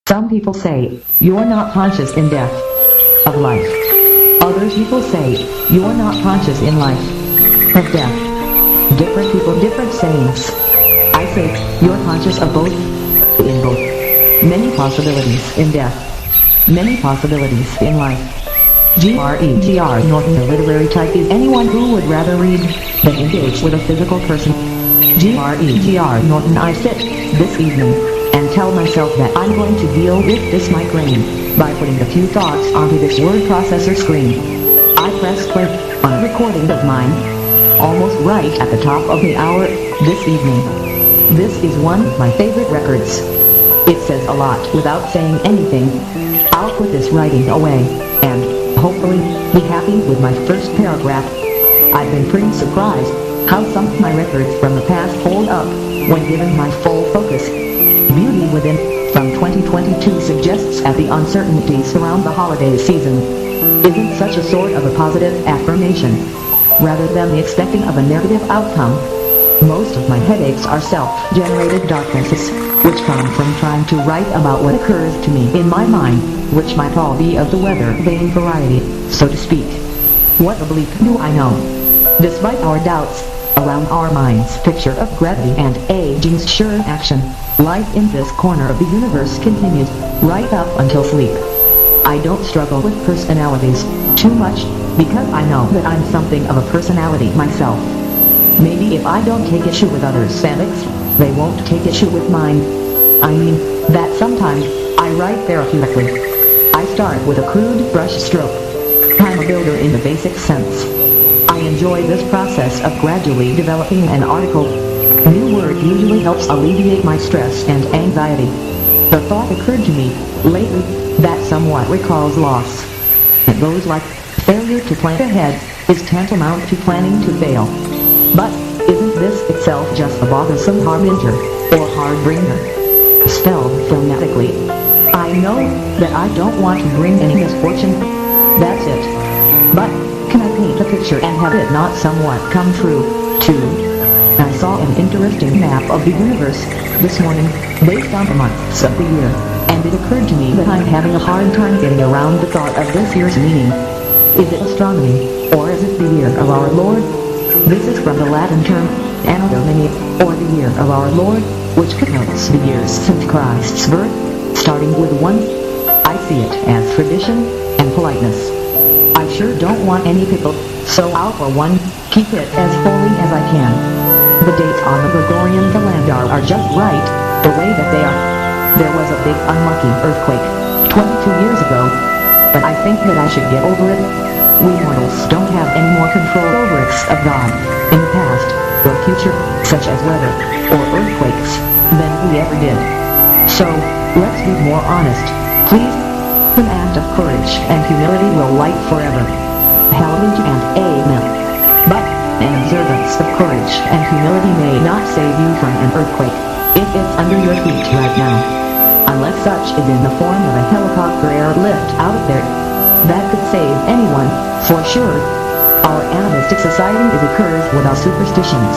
Some people say, you're not conscious in death of life. Other people say, you're not conscious in life of death. Different people, different sayings. I say, you're conscious of both, in both. Many possibilities in death. Many possibilities in life. GRN Norton, the literary type, is anyone who would rather read than engage with a physical person. GRN Norton, I sit this evening and tell myself that I'm going to deal with this migraine by putting a few thoughts onto this word processor screen. I press play on a recording of mine, almost right at the top of the hour this evening. This is one of my favorite records. It says a lot without saying anything. I'll put this writing away and hopefully be happy with my first paragraph. I've been pretty surprised how some of my records from the past hold up when given my full focus. Beauty Within from 2022 suggests that the uncertainties around the holiday season isn't such a sort of a positive affirmation, rather than the expecting of a negative outcome. Most of my headaches are self-generated darknesses, which come from trying to write about what occurs to me in my mind, which might all be of the weather-vane variety, so to speak. What oblique do I know? Despite our doubts around our mind's picture of gravity and aging's sure action, life in this corner of the universe continues, right up until sleep. I don't struggle with personalities too much, because I know that I'm something of a personality myself. Maybe if I don't take issue with others' antics, they won't take issue with mine. I mean, that sometimes I write therapeutically. I start with a crude brush stroke. I'm a builder in the basic sense. I enjoy this process of gradually developing an article. New word usually helps alleviate my stress and anxiety. The thought occurred to me lately that somewhat recalls loss. It goes like, failure to plan ahead is tantamount to planning to fail. But isn't this itself just a bothersome harbinger, or hardbringer? Spelled phonetically. I know that I don't want to bring any misfortune. That's it. But can I paint a picture and have it not somewhat come true, too? I saw an interesting map of the universe this morning, based on the months of the year, and it occurred to me that I'm having a hard time getting around the thought of this year's meaning. Is it astronomy, or is it the year of our Lord? This is from the Latin term, Anno Domini, or the year of our Lord, which connotes the years since Christ's birth, starting with 1. I see it as tradition and politeness. I sure don't want any pickle, so I'll for one, keep it as holy as I can. The dates on the Gregorian calendar are just right, the way that they are. There was a big unlucky earthquake 22 years ago, but I think that I should get over it. We mortals don't have any more control over acts of God, in the past, or future, such as weather, or earthquakes, than we ever did. So, let's be more honest, please. An act of courage and humility will light forever. Hallelujah and amen. But an observance of courage and humility may not save you from an earthquake, if it's under your feet right now. Unless such is in the form of a helicopter airlift out there. That could save anyone, for sure. Our animistic society is accursed with our superstitions.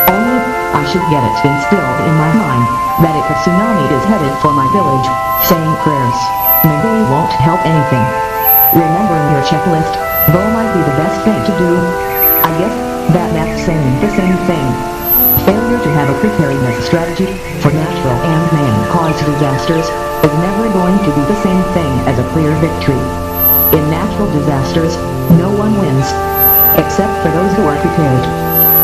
Only, I should get it instilled in my mind that if a tsunami is headed for my village, saying prayers maybe won't help anything. Remembering your checklist, though, might be the best thing to do. I guess that's saying the same thing. Failure to have a preparedness strategy for natural and man-caused disasters is never going to be the same thing as a clear victory. In natural disasters, no one wins, except for those who are prepared.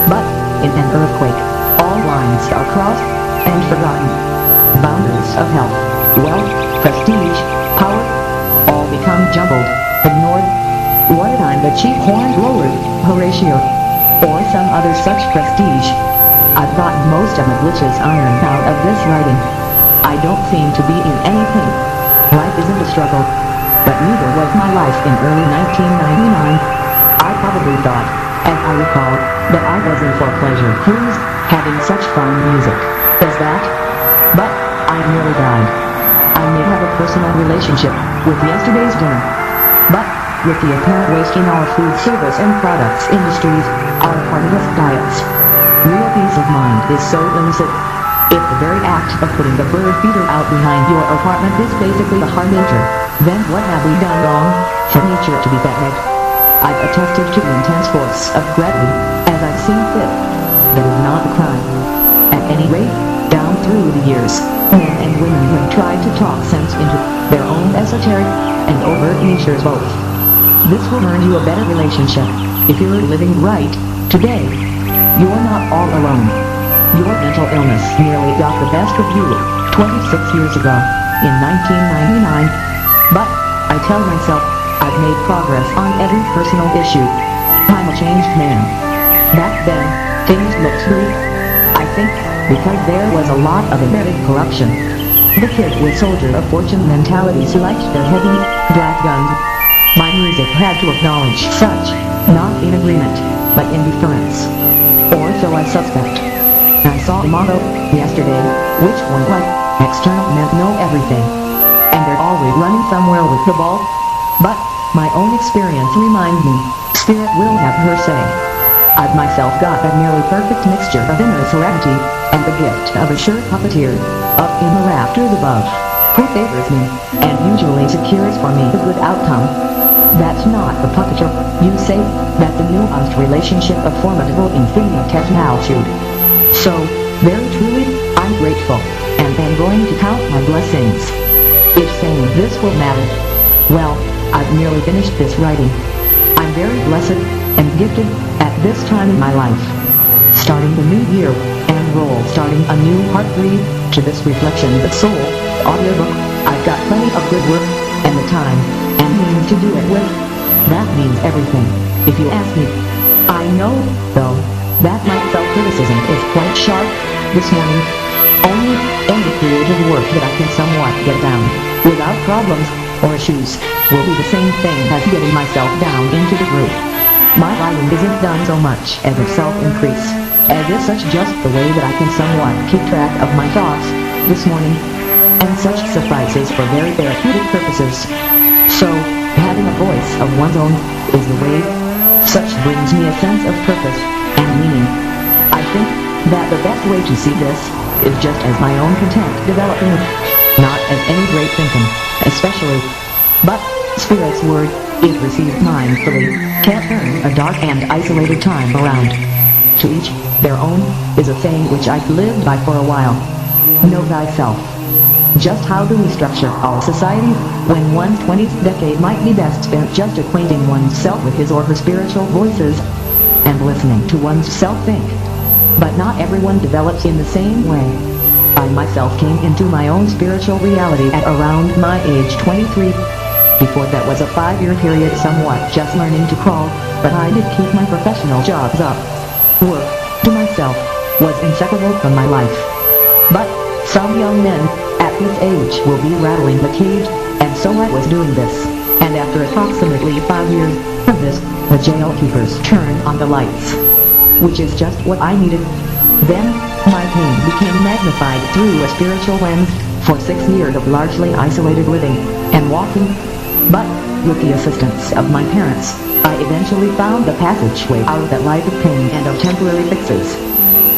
But in an earthquake, all lines are crossed and forgotten. Boundaries of health, wealth, prestige, power, all become jumbled, ignored. What a time the cheap horn lowered, Horatio, or some other such prestige. I've gotten most of my glitches ironed out of this writing. I don't seem to be in any pain. Life isn't a struggle. But neither was my life in early 1999. I probably thought, as I recall, that I was in for a pleasure cruise, having such fun music as that. But I nearly died. I may have a personal relationship with yesterday's dinner. But, with the apparent waste in our food service and products industries, our carnivorous diets, real peace of mind is so illicit. If the very act of putting the bird feeder out behind your apartment is basically a harbinger, then what have we done wrong for nature to be fed? I've attested to the intense force of gravity, as I've seen fit. That is not a crime. At any rate, down through the years, men and women have tried to talk sense into their own esoteric and overt natures both. This will earn you a better relationship, if you're living right, today. You're not all alone. Your mental illness nearly got the best of you 26 years ago, in 1999. But, I tell myself, I've made progress on every personal issue. I'm a changed man. Back then, things looked bleak. I think, because there was a lot of embedded corruption. The kid with soldier of fortune mentalities liked their heavy, black guns. My music had to acknowledge such, not in agreement, but in deference. Or so I suspect. I saw a motto yesterday, which went like, external men know everything. And they're always running somewhere with the ball. But, my own experience reminds me, spirit will have her say. I've myself got a nearly perfect mixture of inner serenity, and the gift of a sure puppeteer, up in the rafters above, who favors me, and usually secures for me a good outcome. That's not the puppeteer, you say, that's a nuanced relationship of formidable infinitesimalitude. So, very truly, I'm grateful, and am going to count my blessings. If saying this will matter, well, I've nearly finished this writing. I'm very blessed and gifted at this time in my life. Starting the new year, and starting a new part 3 to this Reflections of Soul audiobook, I've got plenty of good work, and the time, and means to do it with. That means everything, if you ask me. I know, though, that my self-criticism is quite sharp this morning. Only any creative work that I can somewhat get down, without problems or issues, will be the same thing as getting myself down into the groove. My writing isn't done so much as a self-increase, as is such just the way that I can somewhat keep track of my thoughts this morning, and such suffices for very therapeutic purposes. So, having a voice of one's own is the way. Such brings me a sense of purpose and meaning. I think that the best way to see this is just as my own content developing, not as any great thinking, especially, but Spirit's word, if received mindfully, can turn a dark and isolated time around. To each their own is a saying which I've lived by for a while. Know thyself. Just how do we structure our society when one's 20th decade might be best spent just acquainting oneself with his or her spiritual voices and listening to one's self think? But not everyone develops in the same way. I myself came into my own spiritual reality at around my age 23. Before that was a 5-year period somewhat just learning to crawl, but I did keep my professional jobs up. Work, to myself, was inseparable from my life. But some young men at this age will be rattling the cage, and so I was doing this. And after approximately 5 years of this, the jail keepers turned on the lights, which is just what I needed. Then, my pain became magnified through a spiritual lens for 6 years of largely isolated living and walking. But, with the assistance of my parents, I eventually found the passageway out of that life of pain and of temporary fixes.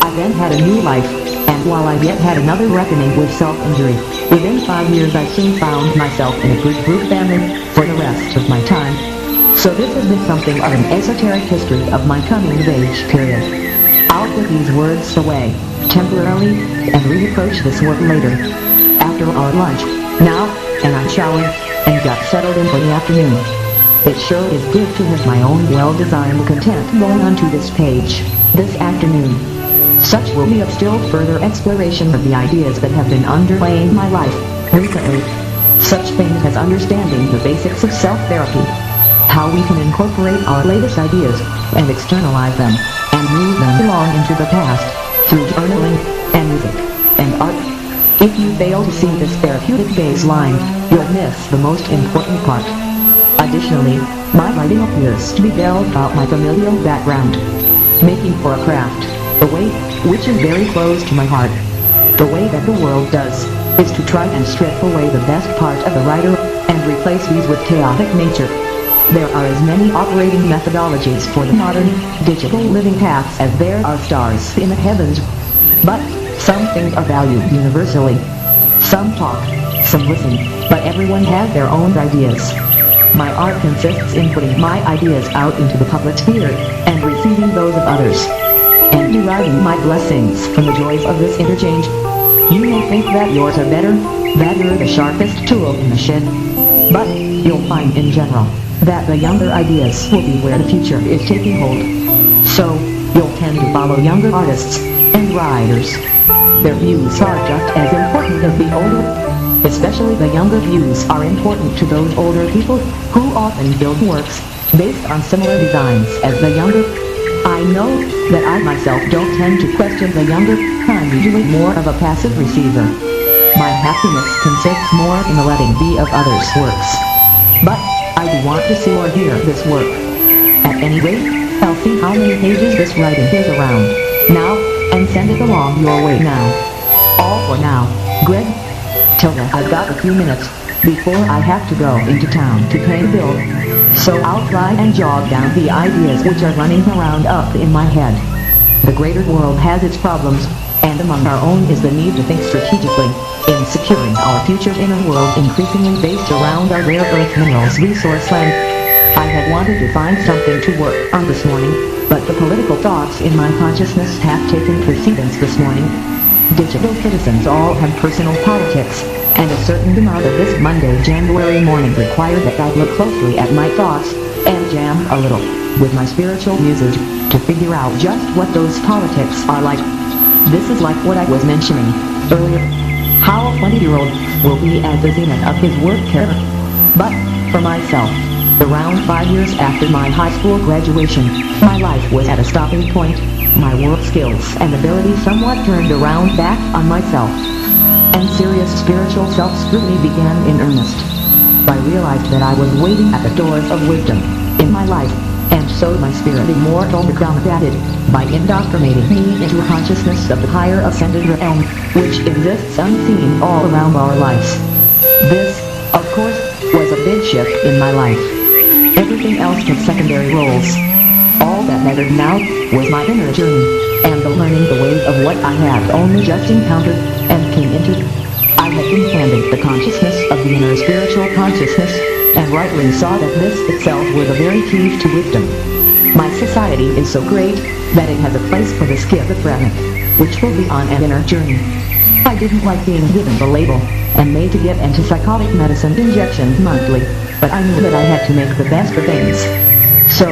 I then had a new life, and while I yet had another reckoning with self-injury, within 5 years I soon found myself in a good group family for the rest of my time. So this has been something of an esoteric history of my coming-of-age period. I'll put these words away, temporarily, and reapproach this work later, after our lunch, now, and I showered, and got settled in for the afternoon. It sure is good to have my own well-designed content going onto this page, this afternoon. Such will be a still further exploration of the ideas that have been underlying my life, recently. Such things as understanding the basics of self-therapy, how we can incorporate our latest ideas, and externalize them, and move them along into the past, through journaling, and music, and art. If you fail to see this therapeutic baseline, you'll miss the most important part. Additionally, my writing appears to be built out my familial background, making for a craft, the way, which is very close to my heart. The way that the world does, is to try and strip away the best part of the writer, and replace these with chaotic nature. There are as many operating methodologies for the modern, digital living paths as there are stars in the heavens. But, Some things are valued universally. Some talk, some listen, but everyone has their own ideas. My art consists in putting my ideas out into the public sphere and receiving those of others, and deriving my blessings from the joys of this interchange. You may think that yours are better, that you're the sharpest tool in the shed, but you'll find in general that the younger ideas will be where the future is taking hold. So, you'll tend to follow younger artists and writers. Their views are just as important as the older. Especially the younger views are important to those older people who often build works based on similar designs as the younger. I know that I myself don't tend to question the younger. I'm usually more of a passive receiver. My happiness consists more in the letting be of others' works. But I do want to see or hear this work. At any rate, I'll see how many pages this writing is around now, and send it along your way now. All for now, Greg. Tilda, I've got a few minutes before I have to go into town to pay the bill. So I'll try and jog down the ideas which are running around up in my head. The greater world has its problems, and among our own is the need to think strategically in securing our future in a world increasingly based around our rare earth minerals resource land. I had wanted to find something to work on this morning, but the political thoughts in my consciousness have taken precedence this morning. Digital citizens all have personal politics, and a certain amount of this Monday, January morning required that I look closely at my thoughts and jam a little with my spiritual muses to figure out just what those politics are like. This is like what I was mentioning earlier, how a 20-year-old will be at the zenith of his work career. But for myself, around 5 years after my high school graduation, my life was at a stopping point. My work skills and ability somewhat turned around back on myself, and serious spiritual self-scrutiny began in earnest. I realized that I was waiting at the doors of wisdom in my life, and so my spirit immortal combated by indoctrinating me into a consciousness of the higher ascended realm, which exists unseen all around our lives. This, of course, was a big shift in my life. Everything else took secondary roles. All that mattered now was my inner journey, and the learning the ways of what I had only just encountered and came into. I had been handed the consciousness of the inner spiritual consciousness, and rightly saw that this itself were the very keys to wisdom. My society is so great that it has a place for the schizophrenic, which will be on an inner journey. I didn't like being given the label and made to get antipsychotic medicine injections monthly, but I knew that I had to make the best of things. So,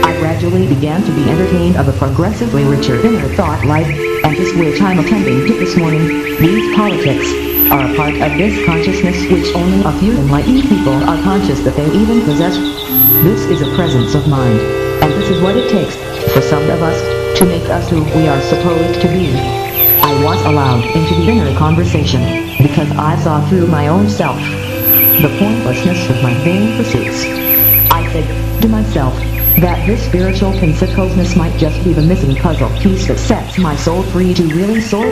I gradually began to be entertained of a progressively richer inner thought life, and this which I'm attending to this morning. These politics are a part of this consciousness which only a few enlightened people are conscious that they even possess. This is a presence of mind, and this is what it takes for some of us to make us who we are supposed to be. I was allowed into the inner conversation because I saw through my own self the pointlessness of my vain pursuits. I said to myself that this spiritual consciousness might just be the missing puzzle piece that sets my soul free to really soar.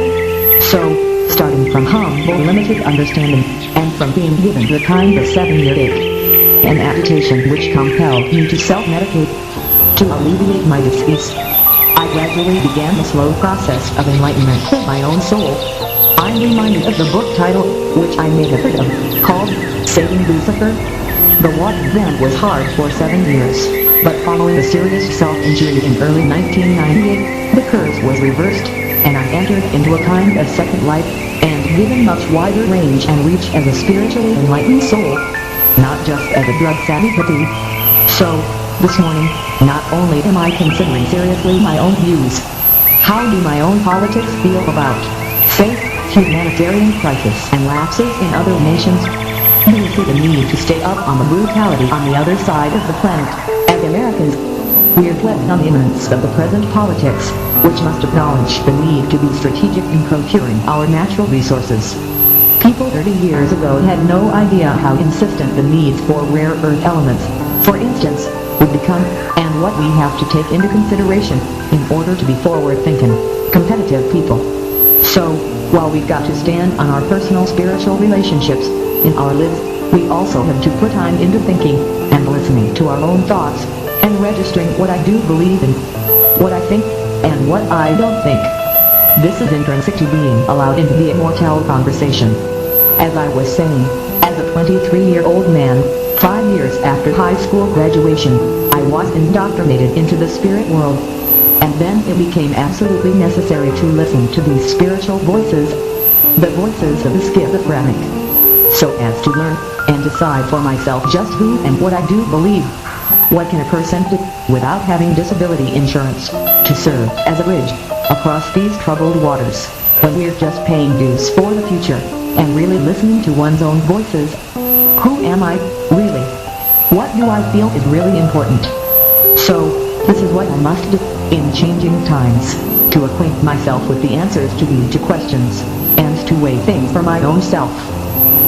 So, starting from humble limited understanding, and from being given the kind of 7-year ache and agitation which compelled me to self-medicate to alleviate my disease, I gradually began the slow process of enlightenment for my own soul. I'm reminded of the book title, which I may have heard of, called Saving Lucifer. The walk then was hard for 7 years, but following a serious self-injury in early 1998, the curse was reversed, and I entered into a kind of second life, and given much wider range and reach as a spiritually enlightened soul, not just as a drug-savvy hippie. So, this morning, not only am I considering seriously my own views, how do my own politics feel about faith, humanitarian crisis, and lapses in other nations? Do you see the need to stay up on the brutality on the other side of the planet? As Americans, we are dwelling on the imminence of the present politics, which must acknowledge the need to be strategic in procuring our natural resources. People 30 years ago had no idea how insistent the needs for rare earth elements, for instance, would become, and what we have to take into consideration in order to be forward-thinking, competitive people. So, while we've got to stand on our personal spiritual relationships in our lives, we also have to put time into thinking and listening to our own thoughts and registering what I do believe in, what I think, and what I don't think. This is intrinsic to being allowed into the immortal conversation. As I was saying, as a 23-year-old man, 5 years after high school graduation, I was indoctrinated into the spirit world. And then it became absolutely necessary to listen to these spiritual voices, the voices of the schizophrenic, so as to learn and decide for myself just who and what I do believe. What can a person do without having disability insurance to serve as a bridge across these troubled waters, when we're just paying dues for the future and really listening to one's own voices? Who am I, really? What do I feel is really important? So, this is what I must do in changing times, to acquaint myself with the answers to these two questions, and to weigh things for my own self.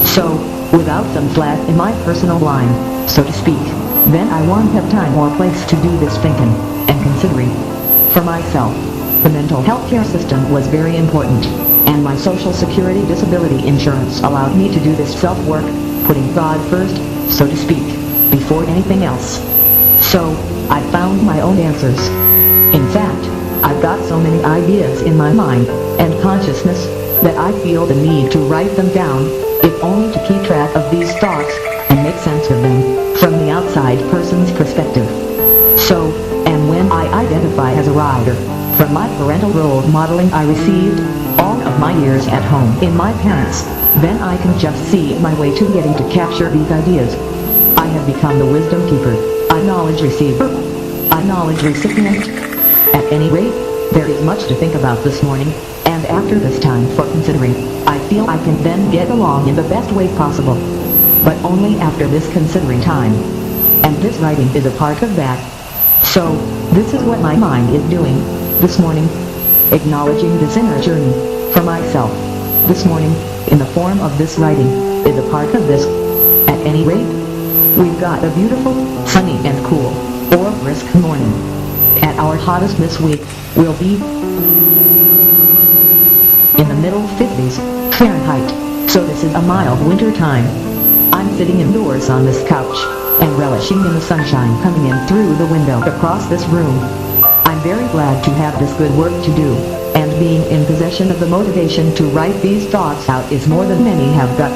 So, without some flat in my personal line, so to speak, then I won't have time or place to do this thinking and considering. For myself, the mental health care system was very important, and my Social Security disability insurance allowed me to do this self-work, putting God first, so to speak, before anything else. So, I found my own answers. In fact, I've got so many ideas in my mind and consciousness that I feel the need to write them down, if only to keep track of these thoughts and make sense of them from the outside person's perspective. So, and when I identify as a writer, from my parental role modeling I received all of my years at home in my parents, then I can just see my way to getting to capture these ideas. I have become the wisdom keeper, a knowledge receiver, a knowledge recipient. At any rate, there is much to think about this morning, and after this time for considering, I feel I can then get along in the best way possible. But only after this considering time. And this writing is a part of that. So, this is what my mind is doing this morning, acknowledging this inner journey for myself this morning, in the form of this writing, is a part of this. At any rate, we've got a beautiful, sunny and cool, or brisk morning. At our hottest this week, will be in the middle 50s Fahrenheit, so this is a mild winter time. I'm sitting indoors on this couch, and relishing in the sunshine coming in through the window across this room. I'm very glad to have this good work to do, and being in possession of the motivation to write these thoughts out is more than many have got.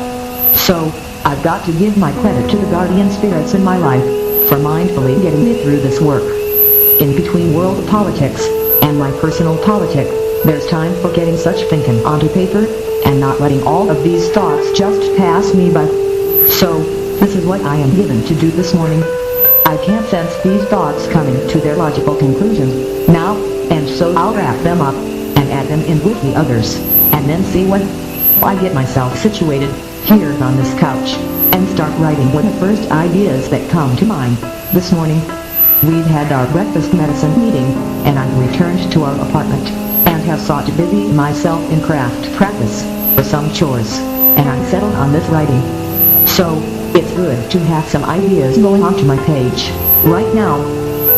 So, I've got to give my credit to the guardian spirits in my life, for mindfully getting me through this work. In between world politics, and my personal politic, there's time for getting such thinking onto paper, and not letting all of these thoughts just pass me by. So, this is what I am given to do this morning. I can't sense these thoughts coming to their logical conclusion now, and so I'll wrap them up, and add them in with the others, and then see what I get myself situated, here on this couch, and start writing with the first ideas that come to mind. This morning, we've had our breakfast medicine meeting, and I've returned to our apartment, and have sought to busy myself in craft practice, for some chores, and I'm settled on this writing. So, it's good to have some ideas going onto my page, right now.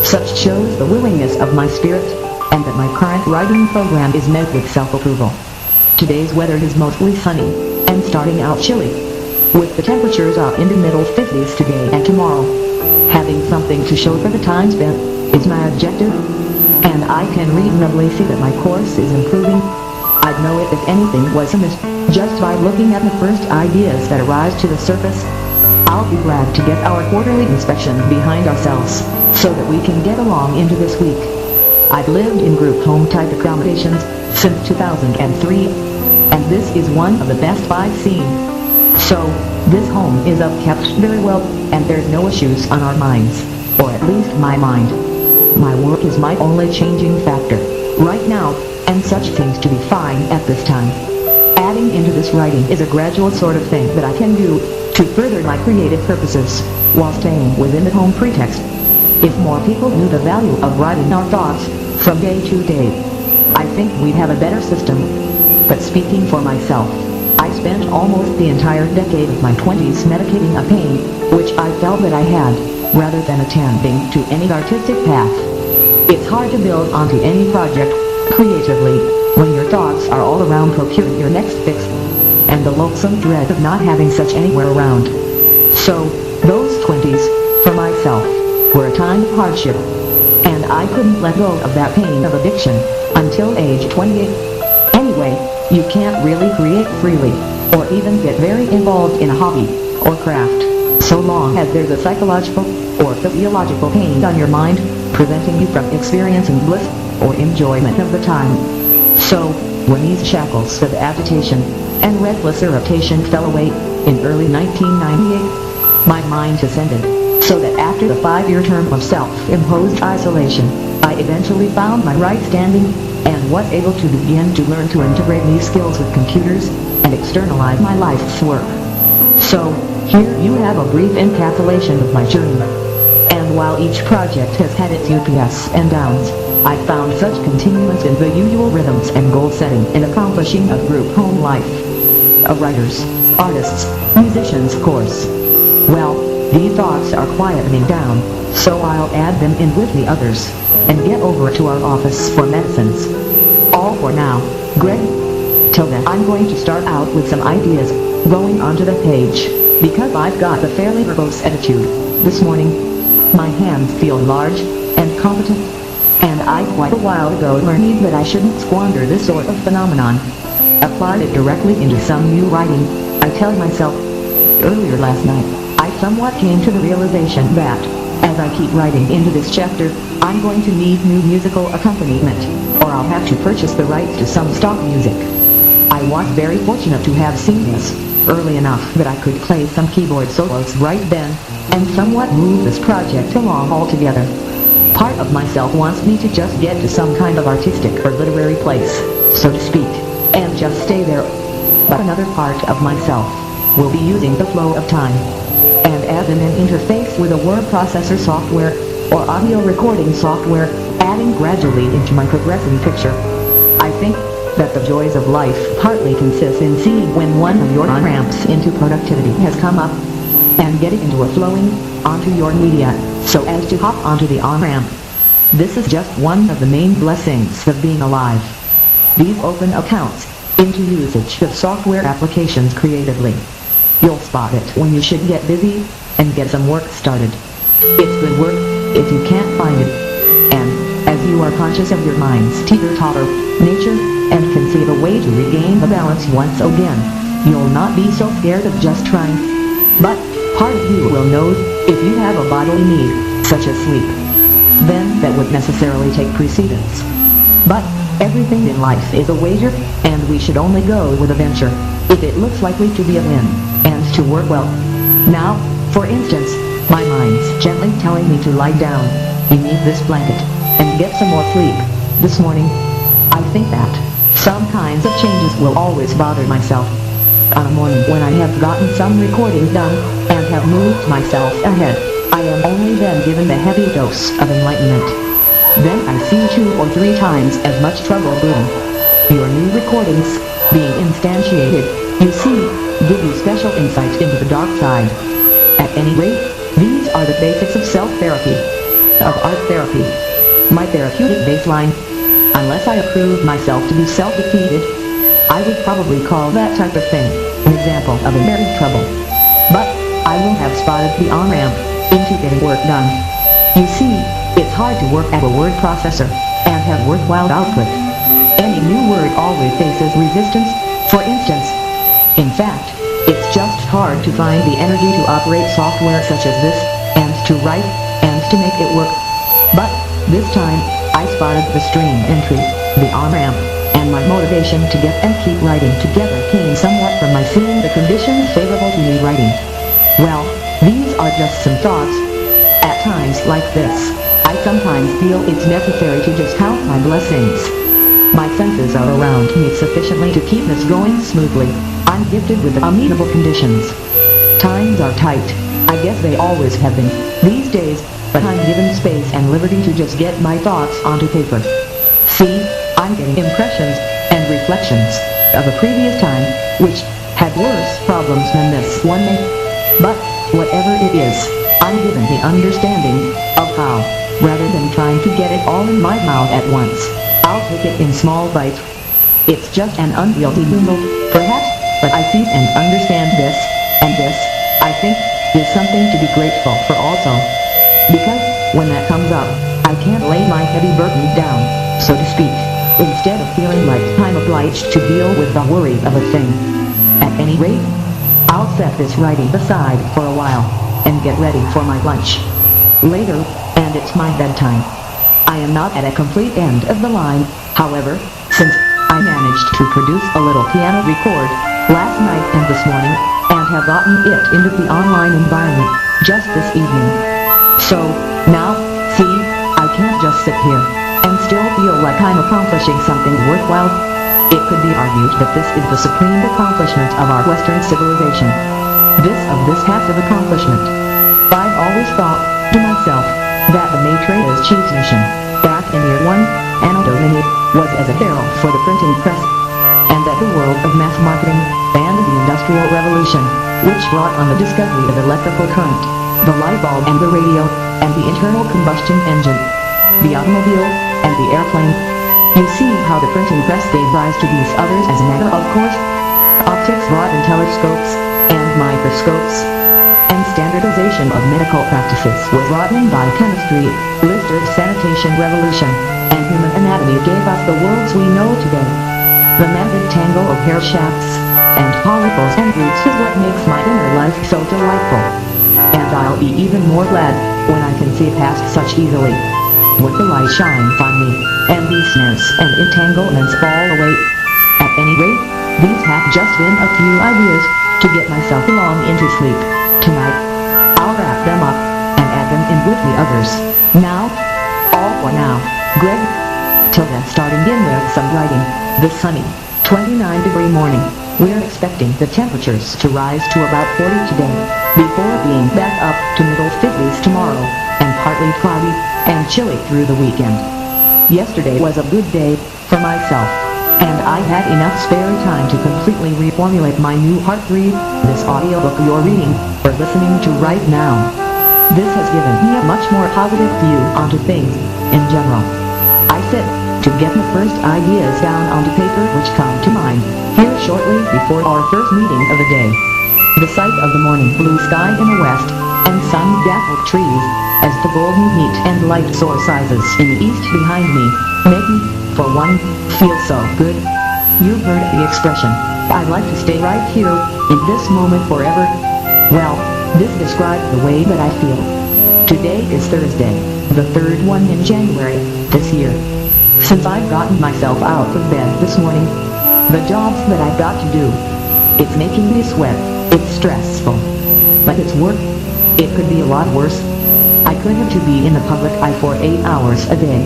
Such shows the willingness of my spirit, and that my current writing program is met with self-approval. Today's weather is mostly sunny, and starting out chilly, with the temperatures up in the middle 50s today and tomorrow. Having something to show for the time spent is my objective, and I can reasonably see that my course is improving. I'd know it if anything was amiss, just by looking at the first ideas that arise to the surface. I'll be glad to get our quarterly inspection behind ourselves, so that we can get along into this week. I've lived in group home type accommodations since 2003, and this is one of the best I've seen. So, this home is upkept very well, and there's no issues on our minds, or at least my mind. My work is my only changing factor, right now, and such seems to be fine at this time. Adding into this writing is a gradual sort of thing that I can do, to further my creative purposes, while staying within the home pretext. If more people knew the value of writing our thoughts, from day to day, I think we'd have a better system. But speaking for myself, I spent almost the entire decade of my 20s medicating a pain, which I felt that I had, rather than attending to any artistic path. It's hard to build onto any project, creatively, when your thoughts are all around procuring your next fix, and the loathsome dread of not having such anywhere around. So, those 20s, for myself, were a time of hardship, and I couldn't let go of that pain of addiction, until age 28. Anyway, you can't really create freely, or even get very involved in a hobby or craft, so long as there's a psychological or physiological pain on your mind, preventing you from experiencing bliss or enjoyment of the time. So, when these shackles of agitation and restless irritation fell away in early 1998, my mind ascended, so that after the 5-year term of self-imposed isolation, I eventually found my right standing and was able to begin to learn to integrate these skills with computers and externalize my life's work. So, here you have a brief encapsulation of my journey. And while each project has had its ups and downs, I found such continuance in the usual rhythms and goal setting in accomplishing a group home life. Of writers, artists, musicians, of course. Well, these thoughts are quietening down, so I'll add them in with the others, and get over to our office for medicines. All for now, Greg. Till then, I'm going to start out with some ideas, going onto the page, because I've got a fairly verbose attitude this morning. My hands feel large and competent, and I quite a while ago learned that I shouldn't squander this sort of phenomenon. Applied it directly into some new writing, I tell myself. Earlier last night, I somewhat came to the realization that, as I keep writing into this chapter, I'm going to need new musical accompaniment, or I'll have to purchase the rights to some stock music. I was very fortunate to have seen this early enough that I could play some keyboard solos right then, and somewhat move this project along altogether. Part of myself wants me to just get to some kind of artistic or literary place, so to speak, and just stay there. But another part of myself will be using the flow of time, and as an interface with a word processor software, or audio recording software, adding gradually into my progressing picture. I think that the joys of life partly consist in seeing when one of your on-ramps into productivity has come up, and getting into a flowing onto your media, so as to hop onto the on-ramp. This is just one of the main blessings of being alive. These open accounts into usage of software applications creatively. You'll spot it when you should get busy and get some work started. It's good work if you can't find it. And, as you are conscious of your mind's teeter-totter nature, and can see the way to regain the balance once again, you'll not be so scared of just trying. But, part of you will know if you have a bodily need, such as sleep, then that would necessarily take precedence. But, everything in life is a wager, and we should only go with a venture, if it looks likely to be a win, and to work well. Now, for instance, my mind's gently telling me to lie down beneath this blanket, and get some more sleep this morning. I think that some kinds of changes will always bother myself. On a morning when I have gotten some recording done, and have moved myself ahead, I am only then given the heavy dose of enlightenment. Then I see 2 or 3 times as much trouble brewing. Your new recordings, being instantiated, you see, give you special insight into the dark side. At any rate, these are the basics of self-therapy, of art therapy. My therapeutic baseline. Unless I approve myself to be self-defeated, I would probably call that type of thing an example of a married trouble. But I will have spotted the on-ramp into getting work done. You see, it's hard to work at a word processor and have worthwhile output. Any new word always faces resistance, for instance. In fact, it's just hard to find the energy to operate software such as this, and to write, and to make it work. But, this time, I spotted the stream entry, the on-ramp, and my motivation to get and keep writing together came somewhat from my seeing the conditions favorable to me writing. Well, these are just some thoughts. At times like this, I sometimes feel it's necessary to just count my blessings. My senses are around me sufficiently to keep this going smoothly. I'm gifted with amenable conditions. Times are tight. I guess they always have been, these days, but I'm given space and liberty to just get my thoughts onto paper. See, I'm getting impressions and reflections of a previous time, which had worse problems than this one may. But, whatever it is, I'm given the understanding of how, rather than trying to get it all in my mouth at once, I'll take it in small bites. It's just an unwieldy noodle, perhaps, but I see and understand this, and this, I think, is something to be grateful for also. Because, when that comes up, I can't lay my heavy burden down, so to speak. instead of feeling like I'm obliged to deal with the worry of a thing. At any rate, I'll set this writing aside for a while, and get ready for my lunch. Later, and it's my bedtime. I am not at a complete end of the line, however, since I managed to produce a little piano record last night and this morning, and have gotten it into the online environment just this evening. So, now, see, I can't just sit here and still feel like I'm accomplishing something worthwhile. It could be argued that this is the supreme accomplishment of our Western civilization. This passive accomplishment. I've always thought to myself that the Maitreya's cheese mission, back in year 1, Anno Domini, was as a herald for the printing press, and that the world of mass marketing and the Industrial Revolution, which brought on the discovery of electrical current, the light bulb and the radio, and the internal combustion engine, the automobile, and the airplane. You see how the printing press gave rise to these others as a matter of course. Optics brought in telescopes, and microscopes, and standardization of medical practices was wrought in by chemistry, Lister's sanitation revolution, and human anatomy gave us the worlds we know today. The matted tangle of hair shafts, and follicles and roots is what makes my inner life so delightful. And I'll be even more glad when I can see past such easily. When the light shines on me, and these snares and entanglements fall away. At any rate, these have just been a few ideas to get myself along into sleep. Tonight, I'll wrap them up and add them in with the others. Now, all for now, Greg. Till then, starting in with some writing. The sunny, 29-degree morning. We're expecting the temperatures to rise to about 40 today, before being back up to middle 50s tomorrow, and partly cloudy and chilly through the weekend. Yesterday was a good day for myself, and I had enough spare time to completely reformulate my new heartbreed, this audiobook you're reading, or listening to right now. This has given me a much more positive view onto things, in general. I sit to get the first ideas down onto paper which come to mind, here shortly before our first meeting of the day. The sight of the morning blue sky in the west, and sun-dappled trees, as the golden heat and light soar sizes in the east behind me, make me, for one, feel so good. You've heard the expression, I'd like to stay right here, in this moment forever. Well, this describes the way that I feel. Today is Thursday, the third one in January, this year. Since I've gotten myself out of bed this morning, the jobs that I've got to do, it's making me sweat, it's stressful. But it's work. It could be a lot worse. I could have to be in the public eye for 8 hours a day.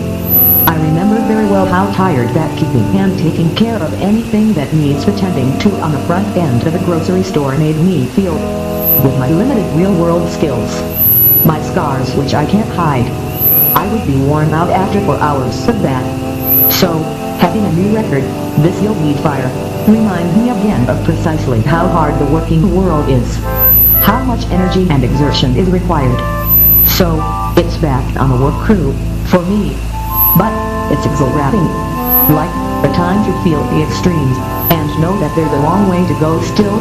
I remember very well how tired that keeping and taking care of anything that needs attending to on the front end of a grocery store made me feel. With my limited real-world skills, my scars which I can't hide, I would be worn out after 4 hours of that. So, having a new record, this You'll Need Fire, reminds me again of precisely how hard the working world is. How much energy and exertion is required. So, it's back on the work crew, for me. But, it's exhilarating. Like, the time to feel the extremes, and know that there's a long way to go still.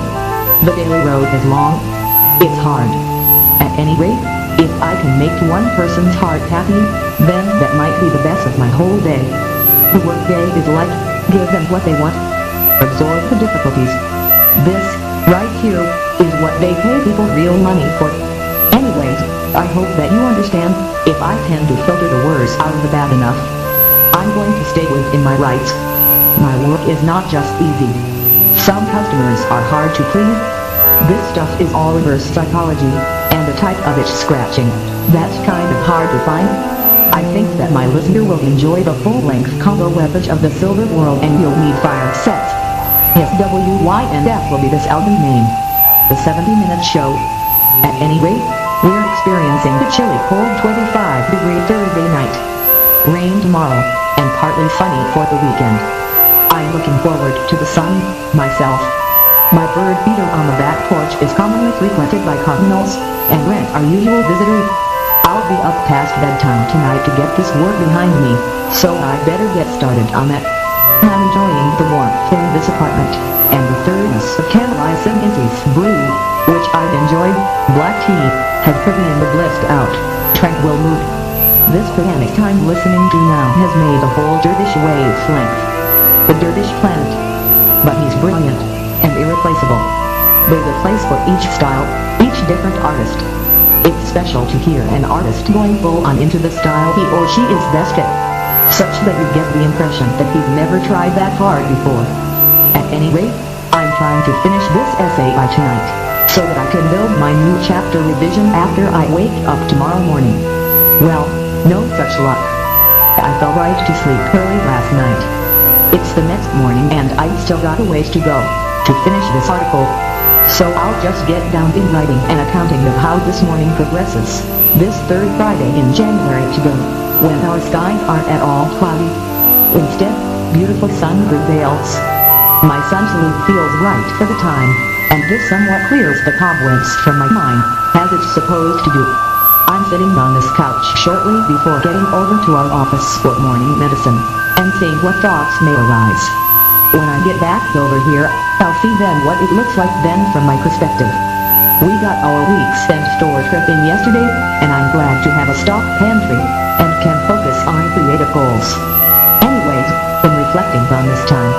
The daily road is long. It's hard. At any rate, if I can make one person's heart happy, then that might be the best of my whole day. The workday is like, give them what they want. Absorb the difficulties. This, right here, is what they pay people real money for. Anyways, I hope that you understand, if I tend to filter the words out of the bad enough, I'm going to stay within my rights. My work is not just easy. Some customers are hard to please. This stuff is all reverse psychology, and the type of itch scratching, that's kind of hard to find. I think that my listener will enjoy the full-length combo weapons of the Silver World and You'll Need Fire sets. Yes, WYNF will be this album name. The 70-minute show. At any rate, we're experiencing the chilly cold 25-degree Thursday night. Rain tomorrow, and partly sunny for the weekend. I'm looking forward to the sun, myself. My bird feeder on the back porch is commonly frequented by cardinals, and rent our usual visitors. I'll be up past bedtime tonight to get this work behind me, so I'd better get started on that. I'm enjoying the warmth in this apartment, and the thirdness of candlelight St. brew, which I've enjoyed. Black tea has put me in the blissed out, tranquil mood. This pedantic time listening to now has made the whole Dervish wave's length. The Dervish planet. But he's brilliant and irreplaceable. There's a place for each style, each different artist. It's special to hear an artist going full on into the style he or she is best at, such that you get the impression that he's never tried that hard before. At any rate, I'm trying to finish this essay by tonight, so that I can build my new chapter revision after I wake up tomorrow morning. Well, no such luck. I fell right to sleep early last night. It's the next morning and I've still got a ways to go to finish this article. So I'll just get down in writing an accounting of how this morning progresses, this third Friday in January to go, when our skies aren't at all cloudy. Instead, beautiful sun prevails. My sun salute feels right for the time, and this somewhat clears the cobwebs from my mind, as it's supposed to do. I'm sitting on this couch shortly before getting over to our office for morning medicine, and seeing what thoughts may arise. When I get back over here, I'll see then what it looks like then from my perspective. We got our week's-end store trip in yesterday, and I'm glad to have a stock pantry, and can focus on creative goals. Anyways, when reflecting on this time,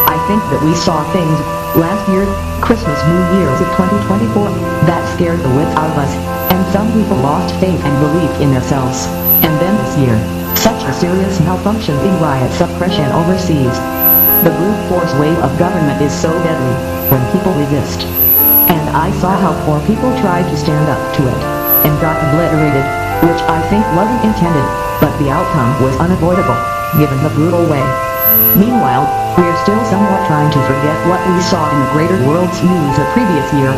I think that we saw things, last year, Christmas, New Year's of 2024, that scared the wits out of us, and some people lost faith and belief in themselves. And then this year, such a serious malfunction in riot suppression overseas. The brute force wave of government is so deadly, when people resist. And I saw how poor people tried to stand up to it, and got obliterated, which I think wasn't intended, but the outcome was unavoidable, given the brutal way. Meanwhile, we're still somewhat trying to forget what we saw in the greater world's news the previous year.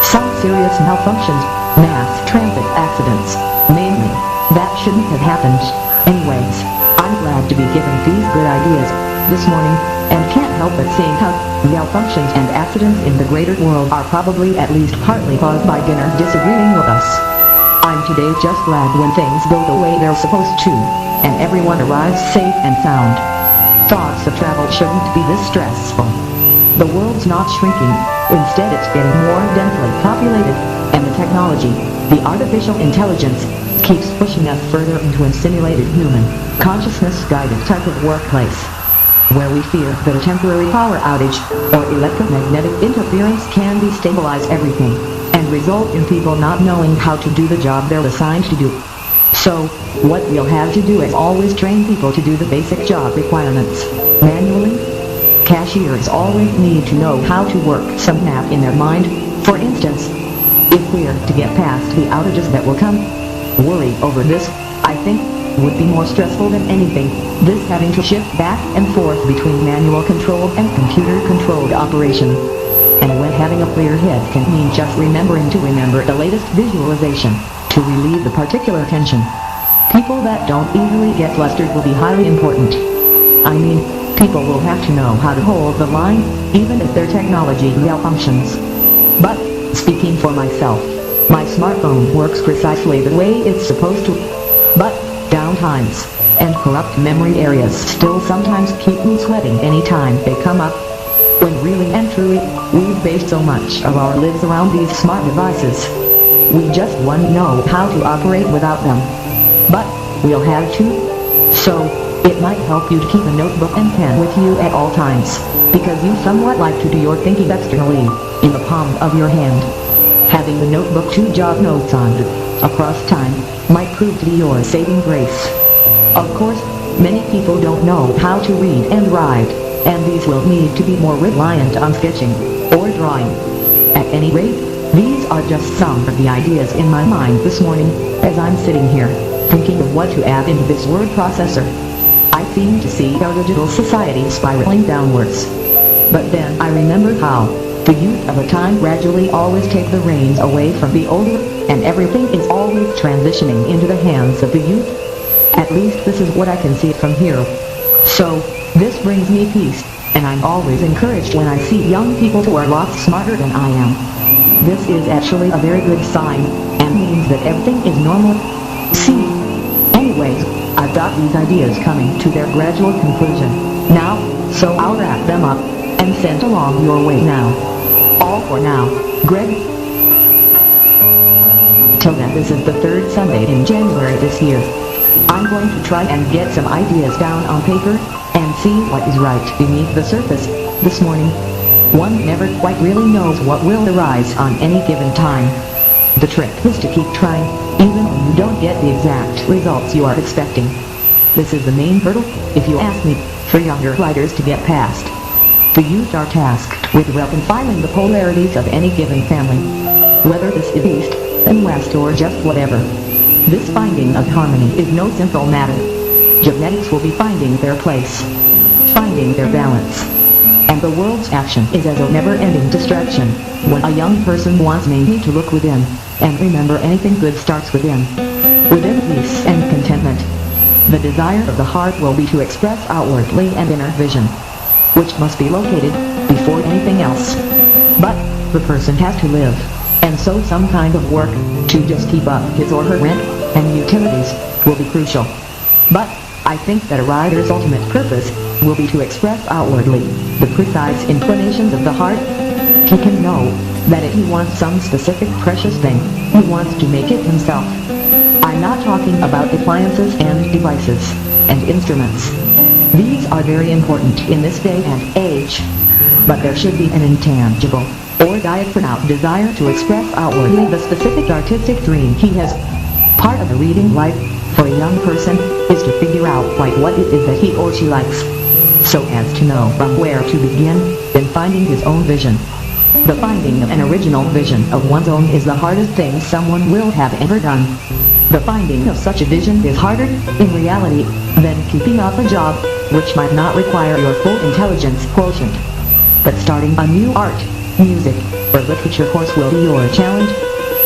Some serious malfunctions, mass transit accidents, mainly, that shouldn't have happened. Anyways, I'm glad to be given these good ideas this morning, and can't help but seeing how malfunctions and accidents in the greater world are probably at least partly caused by dinner disagreeing with us. I'm today just glad when things go the way they're supposed to, and everyone arrives safe and sound. Thoughts of travel shouldn't be this stressful. The world's not shrinking, instead it's getting more densely populated, and the technology, the artificial intelligence, keeps pushing us further into a simulated human, consciousness-guided type of workplace, where we fear that a temporary power outage or electromagnetic interference can destabilize everything, and result in people not knowing how to do the job they're assigned to do. So, what we'll have to do is always train people to do the basic job requirements, manually. Cashiers always need to know how to work some map in their mind. For instance, if we're to get past the outages that will come, worry over this, I think, would be more stressful than anything, this having to shift back and forth between manual controlled and computer controlled operation. And when having a clear head can mean just remembering to remember the latest visualization, to relieve the particular tension. People that don't easily get flustered will be highly important. I mean, people will have to know how to hold the line, even if their technology malfunctions. But, speaking for myself, my smartphone works precisely the way it's supposed to. But, downtimes, and corrupt memory areas still sometimes keep me sweating any time they come up. When really and truly, we've based so much of our lives around these smart devices. We just want to know how to operate without them. But, we'll have to. So, it might help you to keep a notebook and pen with you at all times, because you somewhat like to do your thinking externally, in the palm of your hand. Having the notebook to jot notes on, across time, might prove to be your saving grace. Of course, many people don't know how to read and write, and these will need to be more reliant on sketching, or drawing. At any rate, these are just some of the ideas in my mind this morning, as I'm sitting here, thinking of what to add into this word processor. I seem to see our digital society spiraling downwards. But then I remember how the youth of a time gradually always take the reins away from the older, and everything is always transitioning into the hands of the youth. At least this is what I can see from here. So, this brings me peace, and I'm always encouraged when I see young people who are lots smarter than I am. This is actually a very good sign, and means that everything is normal. See? Anyways, I've got these ideas coming to their gradual conclusion now, so I'll wrap them up, and send along your way now. All for now, Greg. Till then, this is the third Sunday in January this year. I'm going to try and get some ideas down on paper, and see what is right beneath the surface, this morning. One never quite really knows what will arise on any given time. The trick is to keep trying, even when you don't get the exact results you are expecting. This is the main hurdle, if you ask me, for younger writers to get past. The youth are tasked with reconciling the polarities of any given family, whether this is east and west or just whatever. This finding of harmony is no simple matter. Genetics will be finding their place, finding their balance. And the world's action is as a never-ending distraction, when a young person wants mainly to look within, and remember anything good starts within. Within peace and contentment. The desire of the heart will be to express outwardly an inner vision, which must be located before anything else. But the person has to live, and so some kind of work to just keep up his or her rent and utilities will be crucial. But I think that a writer's ultimate purpose will be to express outwardly the precise inclinations of the heart. He can know that if he wants some specific precious thing, he wants to make it himself. I'm not talking about appliances and devices and instruments. These are very important in this day and age, but there should be an intangible or diaphragmatic desire to express outwardly the specific artistic dream he has. Part of the reading life for a young person is to figure out quite what it is that he or she likes, so as to know from where to begin in finding his own vision. The finding of an original vision of one's own is the hardest thing someone will have ever done. The finding of such a vision is harder, in reality, than keeping up a job, which might not require your full intelligence quotient. But starting a new art, music, or literature course will be your challenge.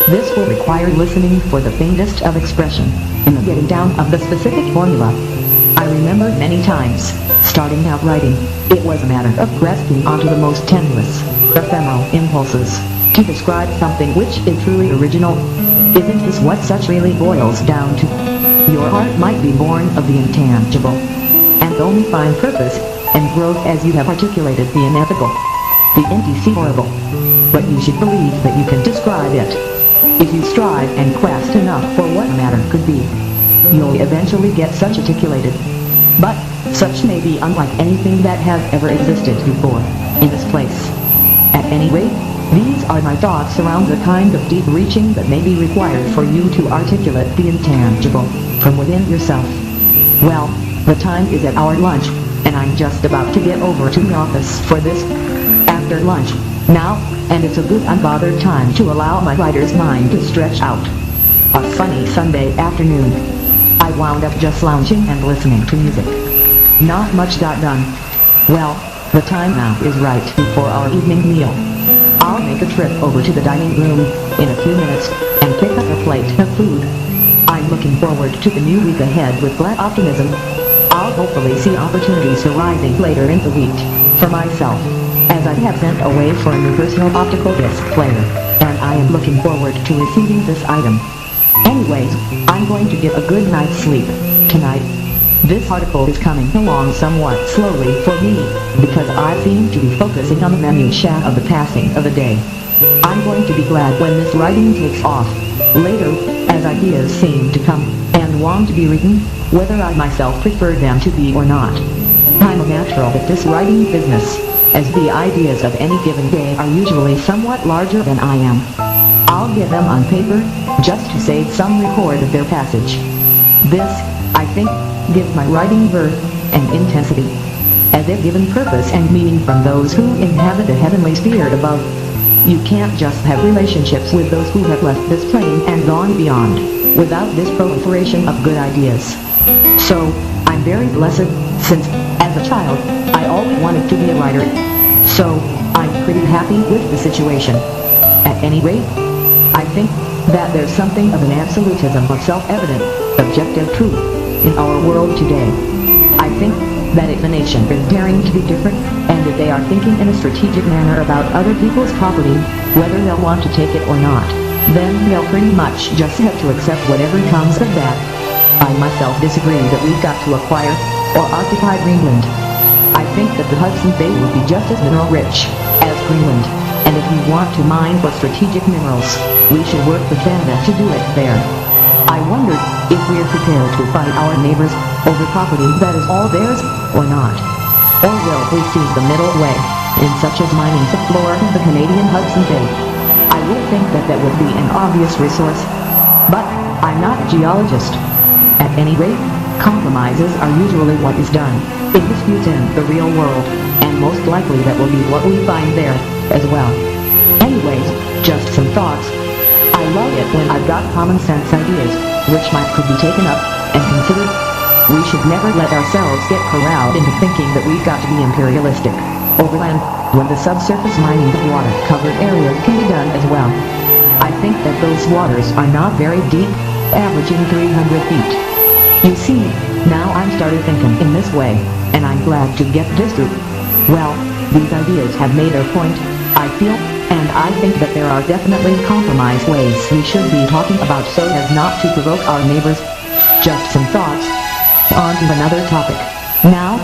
This will require listening for the faintest of expression, in the getting down of the specific formula. I remember many times, starting out writing, it was a matter of grasping onto the most tenuous, ephemeral impulses, to describe something which is truly original. Isn't this what such really boils down to? Your heart might be born of the intangible, and only find purpose and growth as you have articulated the ineffable, the indecipherable. But you should believe that you can describe it. If you strive and quest enough for what a matter could be, you'll eventually get such articulated. But such may be unlike anything that has ever existed before, in this place. At any rate, these are my thoughts around the kind of deep reaching that may be required for you to articulate the intangible from within yourself. Well, the time is at our lunch, and I'm just about to get over to the office for this after lunch now, and it's a good unbothered time to allow my writer's mind to stretch out. A sunny Sunday afternoon. I wound up just lounging and listening to music. Not much got done. Well, the time now is right before our evening meal. I'll make a trip over to the dining room in a few minutes and pick up a plate of food. I'm looking forward to the new week ahead with glad optimism. I'll hopefully see opportunities arising later in the week for myself, as I have sent away for a new personal optical disc player, and I am looking forward to receiving this item. Anyways, I'm going to get a good night's sleep tonight. This article is coming along somewhat slowly for me, because I seem to be focusing on the minutiae of the passing of the day. I'm going to be glad when this writing takes off, later, as ideas seem to come, and want to be written, whether I myself prefer them to be or not. I'm a natural at this writing business, as the ideas of any given day are usually somewhat larger than I am. I'll get them on paper, just to save some record of their passage. This, I think, gives my writing birth and intensity, as if given purpose and meaning from those who inhabit the heavenly sphere above. You can't just have relationships with those who have left this plane and gone beyond, without this proliferation of good ideas. So, I'm very blessed, since, as a child, I always wanted to be a writer. So, I'm pretty happy with the situation. At any rate, I think that there's something of an absolutism of self-evident, objective truth in our world today. I think that if a nation is daring to be different, and if they are thinking in a strategic manner about other people's property, whether they'll want to take it or not, then they'll pretty much just have to accept whatever comes of that. I myself disagree that we've got to acquire or occupy Greenland. I think that the Hudson Bay would be just as mineral rich as Greenland, and if we want to mine for strategic minerals, we should work with Canada to do it there. I wondered if we're prepared to fight our neighbors over property that is all theirs, or not. Or will we seize the middle way, in such as mining the floor of the Canadian Hudson Bay? I would think that that would be an obvious resource, but I'm not a geologist. At any rate, compromises are usually what is done in disputes in the real world, and most likely that will be what we find there, as well. Anyways, just some thoughts. I love it when I've got common sense ideas, which could be taken up and considered. We should never let ourselves get corralled into thinking that we've got to be imperialistic over land, when the subsurface mining of water-covered areas can be done as well. I think that those waters are not very deep, averaging 300 feet. You see, now I'm started thinking in this way, and I'm glad to get this through. Well, these ideas have made their point, I feel, and I think that there are definitely compromise ways we should be talking about so as not to provoke our neighbors. Just some thoughts. On to another topic. Now,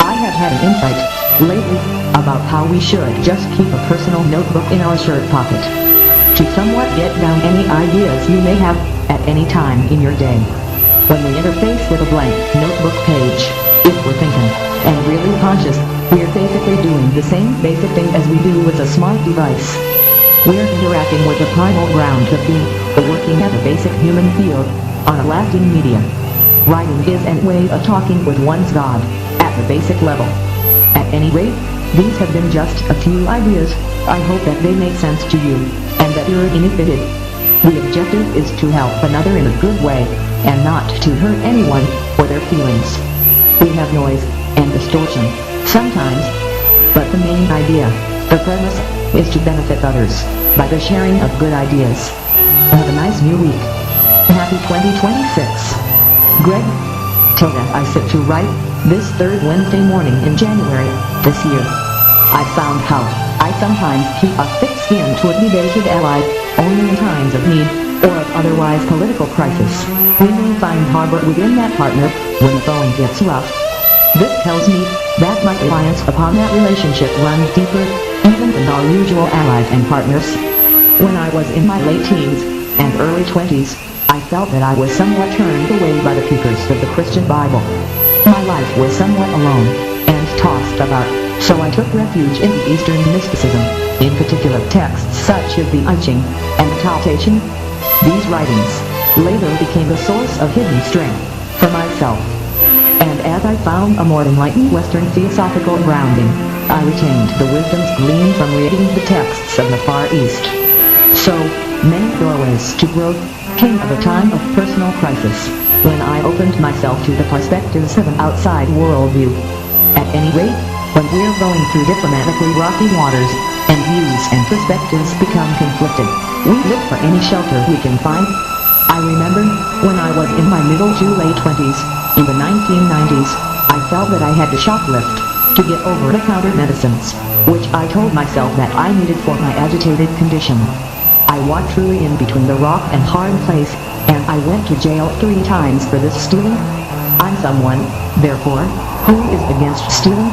I have had an insight lately about how we should just keep a personal notebook in our shirt pocket to somewhat get down any ideas you may have at any time in your day. When we interface with a blank notebook page, if we're thinking and really conscious, we're basically doing the same basic thing as we do with a smart device. We're interacting with the primal ground of being, the working at a basic human field, on a lasting medium. Writing is a way of talking with one's God, at the basic level. At any rate, these have been just a few ideas. I hope that they make sense to you, and that you're benefited. The objective is to help another in a good way, and not to hurt anyone or their feelings. We have noise and distortion sometimes, but the main idea, the premise, is to benefit others by the sharing of good ideas. Have a nice new week. Happy 2026. Greg. Till then I sit to write, this third Wednesday morning in January, this year. I found how I sometimes keep a thick skin toward debated allies only in times of need, or of otherwise political crisis. We may find harbor within that partner when the going gets rough. This tells me that my reliance upon that relationship runs deeper, even than our usual allies and partners. When I was in my late teens and early 20s, I felt that I was somewhat turned away by the keepers of the Christian Bible. My life was somewhat alone and tossed about, so I took refuge in Eastern mysticism, in particular texts such as the I Ching and the Tao Te Ching. These writings later became a source of hidden strength for myself. And as I found a more enlightened Western theosophical grounding, I retained the wisdoms gleaned from reading the texts of the Far East. So, many doorways to growth came at a time of personal crisis, when I opened myself to the perspectives of an outside worldview. At any rate, when we're going through diplomatically rocky waters, and views and perspectives become conflicted, we look for any shelter we can find. I remember, when I was in my middle to late 20s, in the 1990s, I felt that I had to shoplift to get over the-counter medicines, which I told myself that I needed for my agitated condition. I walked truly in between the rock and hard place, and I went to jail 3 times for this stealing. I'm someone, therefore, who is against stealing.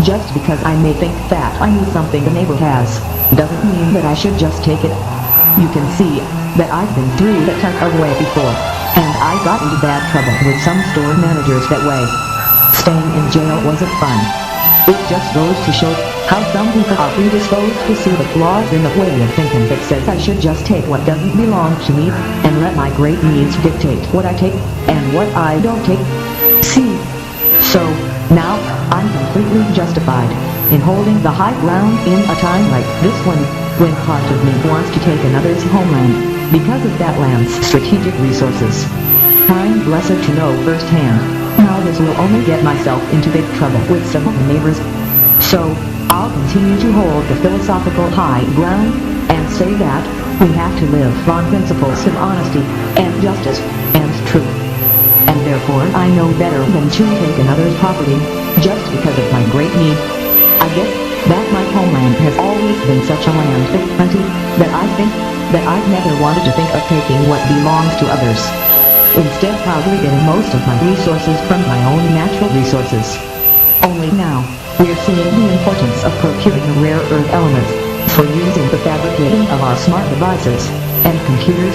Just because I may think that I need something the neighbor has, doesn't mean that I should just take it. You can see that I've been through that type of way before, and I got into bad trouble with some store managers that way. Staying in jail wasn't fun. It just goes to show how some people are predisposed to see the flaws in the way of thinking that says I should just take what doesn't belong to me, and let my great needs dictate what I take, and what I don't take. See? So, now, I'm completely justified in holding the high ground in a time like this one, when part of me wants to take another's homeland, because of that land's strategic resources. I'm blessed to know firsthand how this will only get myself into big trouble with some of the neighbors. So, I'll continue to hold the philosophical high ground, and say that we have to live on principles of honesty, and justice, and truth. And therefore I know better than to take another's property, just because of my great need. I guess that my homeland has always been such a land of plenty, that I think that I've never wanted to think of taking what belongs to others. Instead, probably getting most of my resources from my own natural resources. Only now, we're seeing the importance of procuring the rare earth elements for using the fabricating of our smart devices and computers.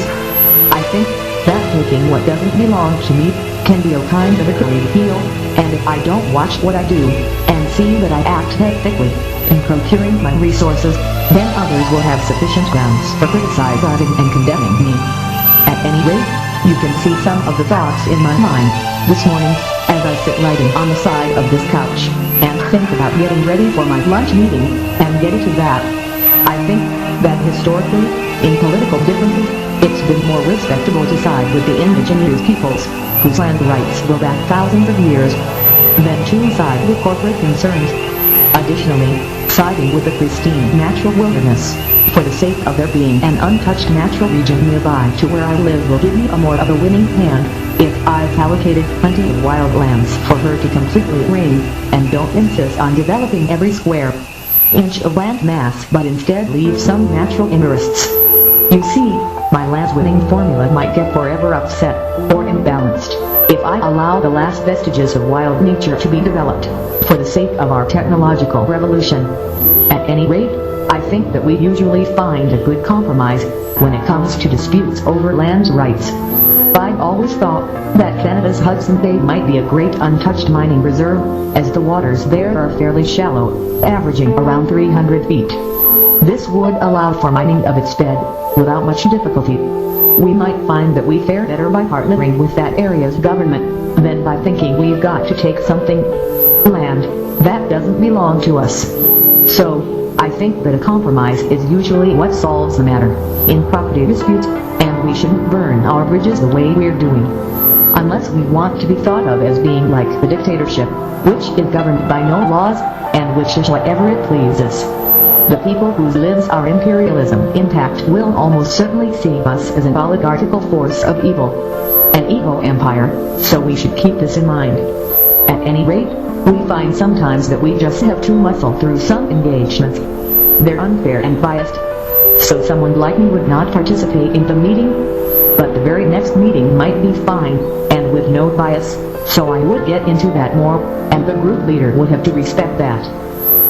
I think that taking what doesn't belong to me can be a kind of Achilles heel, and if I don't watch what I do, and see that I act ethically in procuring my resources, then others will have sufficient grounds for criticizing and condemning me. At any rate, you can see some of the thoughts in my mind this morning as I sit writing on the side of this couch and think about getting ready for my lunch meeting and getting to that. I think that historically, in political differences, it's been more respectable to side with the indigenous peoples, whose land rights go back thousands of years, than to side with corporate concerns. Additionally, siding with the pristine natural wilderness, for the sake of there being an untouched natural region nearby to where I live, will give me a more of a winning hand if I've allocated plenty of wild lands for her to completely reign, and don't insist on developing every square inch of land mass, but instead leave some natural interests. You see, my land-winning formula might get forever upset or imbalanced if I allow the last vestiges of wild nature to be developed for the sake of our technological revolution. At any rate, I think that we usually find a good compromise when it comes to disputes over land rights. I've always thought that Canada's Hudson Bay might be a great untouched mining reserve, as the waters there are fairly shallow, averaging around 300 feet. This would allow for mining of its bed without much difficulty. We might find that we fare better by partnering with that area's government than by thinking we've got to take something land that doesn't belong to us. So, I think that a compromise is usually what solves the matter in property disputes, and we shouldn't burn our bridges the way we're doing, unless we want to be thought of as being like the dictatorship, which is governed by no laws, and which is whatever it pleases. The people whose lives our imperialism impact will almost certainly see us as an oligarchical force of evil, an evil empire, so we should keep this in mind. At any rate, we find sometimes that we just have to muscle through some engagements. They're unfair and biased. So someone like me would not participate in the meeting, but the very next meeting might be fine, and with no bias, so I would get into that more, and the group leader would have to respect that.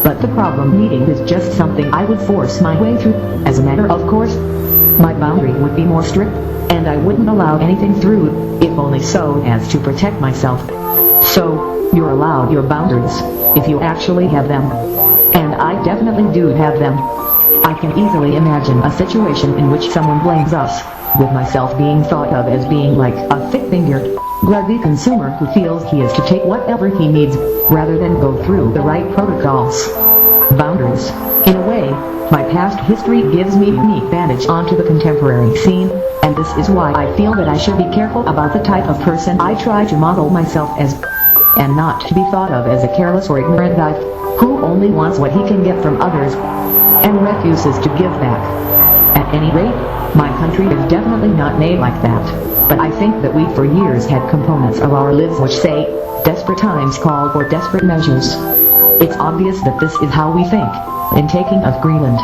But the problem meeting is just something I would force my way through. As a matter of course, my boundary would be more strict, and I wouldn't allow anything through, if only so as to protect myself. So, you're allowed your boundaries, if you actually have them. And I definitely do have them. I can easily imagine a situation in which someone blames us, with myself being thought of as being like a thick-fingered, grubby consumer who feels he is to take whatever he needs, rather than go through the right protocols. Boundaries. In a way, my past history gives me unique advantage onto the contemporary scene, and this is why I feel that I should be careful about the type of person I try to model myself as, and not to be thought of as a careless or ignorant guy, who only wants what he can get from others, and refuses to give back. At any rate, my country is definitely not made like that, but I think that we for years had components of our lives which say, desperate times call for desperate measures. It's obvious that this is how we think, in taking of Greenland.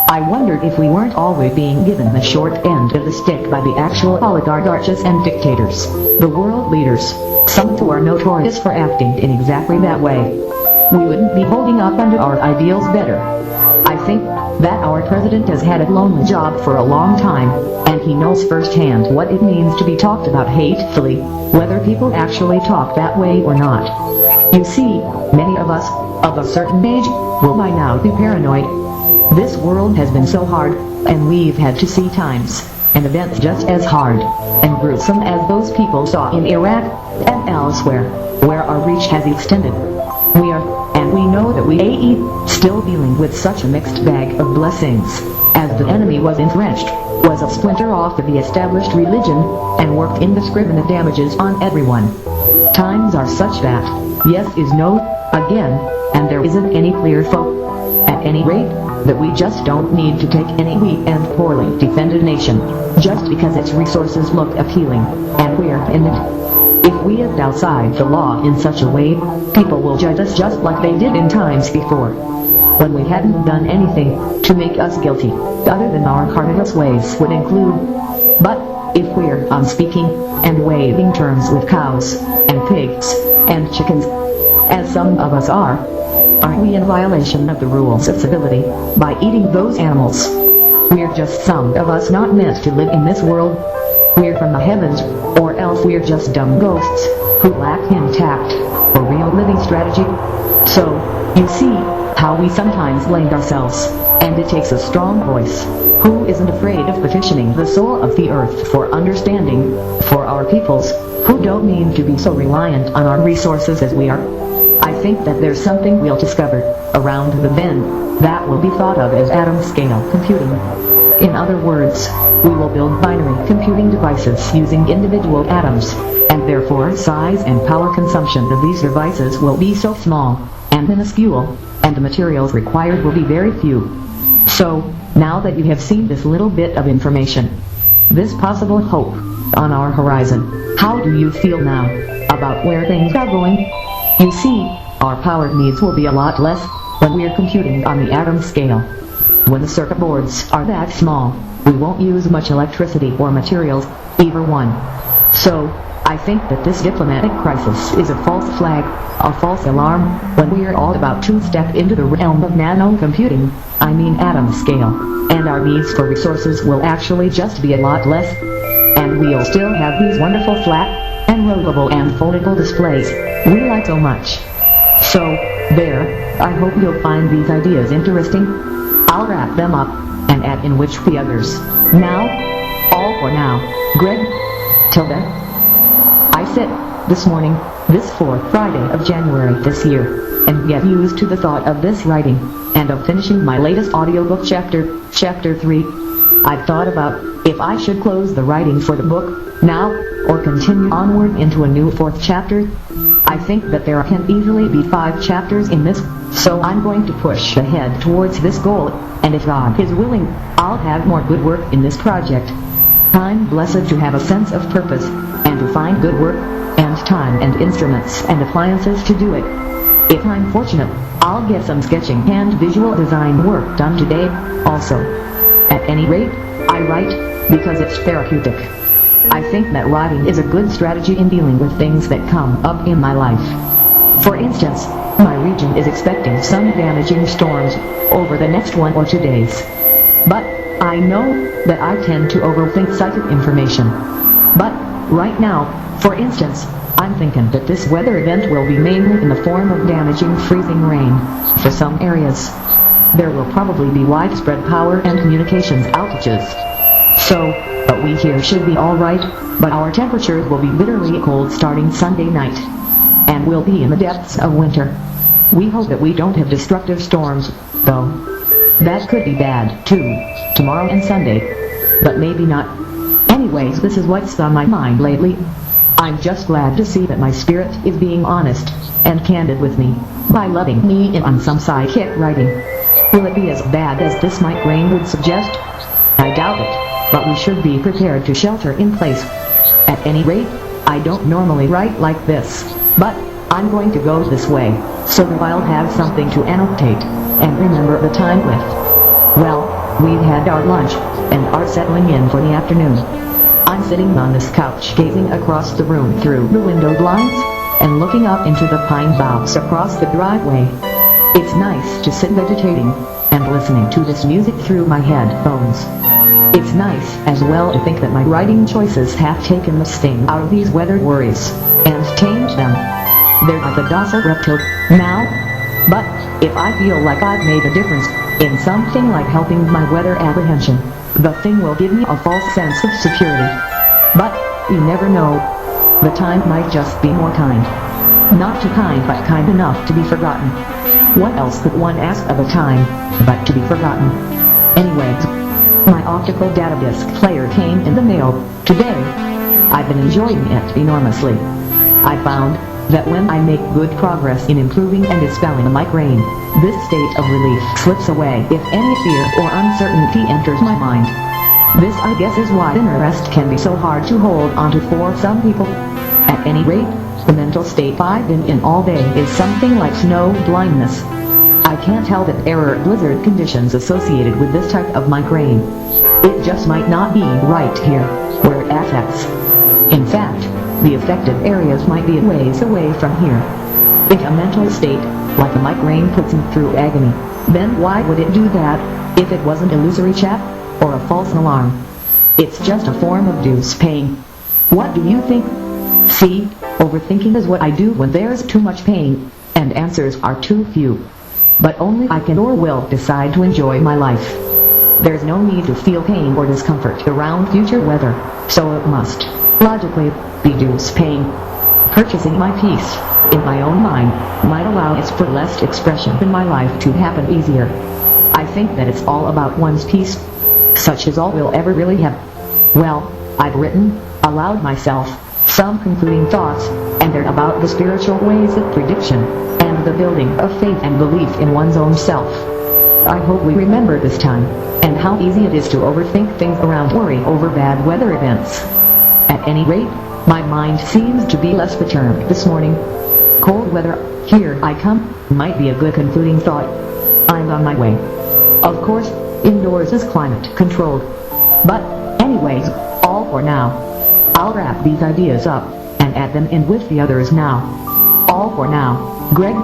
I wondered if we weren't always being given the short end of the stick by the actual oligarchs and dictators, the world leaders, some who are notorious for acting in exactly that way. We wouldn't be holding up under our ideals better. I think that our president has had a lonely job for a long time, and he knows firsthand what it means to be talked about hatefully, whether people actually talk that way or not. You see, many of us, of a certain age, will by now be paranoid. This world has been so hard, and we've had to see times and events just as hard and gruesome as those people saw in Iraq and elsewhere, where our reach has extended. We are, and we know that we are still dealing with such a mixed bag of blessings, as the enemy was entrenched, was a splinter off of the established religion, and worked indiscriminate damages on everyone. Times are such that yes is no, again, and there isn't any clear folk. At any rate, that we just don't need to take any weak and poorly defended nation, just because its resources look appealing, and we're in it. If we act outside the law in such a way, people will judge us just like they did in times before, when we hadn't done anything to make us guilty, other than our carnivorous ways would include. But if we're on speaking and waiving terms with cows and pigs and chickens, as some of us aren't we in violation of the rules of civility by eating those animals? We're just some of us not meant to live in this world. We're from the heavens, or else we're just dumb ghosts who lack tact or real living strategy. So, you see how we sometimes blame ourselves, and it takes a strong voice who isn't afraid of petitioning the soul of the earth for understanding for our peoples who don't mean to be so reliant on our resources as we are. I think that there's something we'll discover around the bend that will be thought of as atom-scale computing. In other words, we will build binary computing devices using individual atoms, and therefore size and power consumption of these devices will be so small and minuscule, and the materials required will be very few. So, now that you have seen this little bit of information, this possible hope on our horizon, how do you feel now about where things are going? You see, our power needs will be a lot less when we're computing on the atom scale. When the circuit boards are that small, we won't use much electricity or materials, either one. So, I think that this diplomatic crisis is a false flag, a false alarm, when we are all about to step into the realm of nano-computing, I mean atom scale, and our needs for resources will actually just be a lot less, and we'll still have these wonderful flat, and rollable and foldable displays we like so much. So, there, I hope you'll find these ideas interesting. I'll wrap them up, and add in which the others. Now, all for now, Greg, Tilda. I sit, this morning, this 4th Friday of January this year, and get used to the thought of this writing, and of finishing my latest audiobook chapter 3. I've thought about if I should close the writing for the book now, or continue onward into a new 4th chapter. I think that there can easily be 5 chapters in this, so I'm going to push ahead towards this goal, and if God is willing, I'll have more good work in this project. I'm blessed to have a sense of purpose, and to find good work, and time and instruments and appliances to do it. If I'm fortunate, I'll get some sketching and visual design work done today, also. At any rate, I write because it's therapeutic. I think that writing is a good strategy in dealing with things that come up in my life. For instance, my region is expecting some damaging storms over the next 1 or 2 days. But I know that I tend to overthink psychic information. But right now, for instance, I'm thinking that this weather event will be mainly in the form of damaging freezing rain for some areas. There will probably be widespread power and communications outages. So, but we here should be alright, but our temperatures will be bitterly cold starting Sunday night. And we'll be in the depths of winter. We hope that we don't have destructive storms, though. That could be bad, too, tomorrow and Sunday. But maybe not. Anyways, this is what's on my mind lately. I'm just glad to see that my spirit is being honest and candid with me by letting me in on some sidekick writing. Will it be as bad as this migraine would suggest? I doubt it, but we should be prepared to shelter in place. At any rate, I don't normally write like this, but I'm going to go this way, so that I'll have something to annotate and remember the time with. Well, we've had our lunch and are settling in for the afternoon. I'm sitting on this couch gazing across the room through the window blinds and looking up into the pine boughs across the driveway. It's nice to sit meditating and listening to this music through my headphones. It's nice as well to think that my writing choices have taken the sting out of these weather worries and tamed them. They're like a docile reptile now, but if I feel like I've made a difference in something like helping my weather apprehension, the thing will give me a false sense of security. But you never know. The time might just be more kind. Not too kind, but kind enough to be forgotten. What else could one ask of a time but to be forgotten? Anyways, my optical data disc player came in the mail today. I've been enjoying it enormously. I found that when I make good progress in improving and dispelling a migraine, this state of relief slips away if any fear or uncertainty enters my mind. This, I guess, is why inner rest can be so hard to hold onto for some people. At any rate, the mental state I've been in all day is something like snow blindness. I can't help it, error blizzard conditions associated with this type of migraine. It just might not be right here, where it affects. In fact, the affected areas might be a ways away from here. If a mental state, like a migraine, puts me through agony, then why would it do that, if it wasn't illusory, chap, or a false alarm? It's just a form of dues paying. What do you think? See, overthinking is what I do when there's too much pain, and answers are too few. But only I can or will decide to enjoy my life. There's no need to feel pain or discomfort around future weather, so it must, logically, reduce pain. Purchasing my peace, in my own mind, might allow its fullest expression in my life to happen easier. I think that it's all about one's peace. Such is all we'll ever really have. Well, I've written, aloud myself, some concluding thoughts, and they're about the spiritual ways of prediction, and the building of faith and belief in one's own self. I hope we remember this time, and how easy it is to overthink things around worry over bad weather events. At any rate, my mind seems to be less perturbed this morning. Cold weather, here I come, might be a good concluding thought. I'm on my way. Of course, indoors is climate controlled. But, anyways, all for now. I'll wrap these ideas up, and add them in with the others now. All for now, Greg.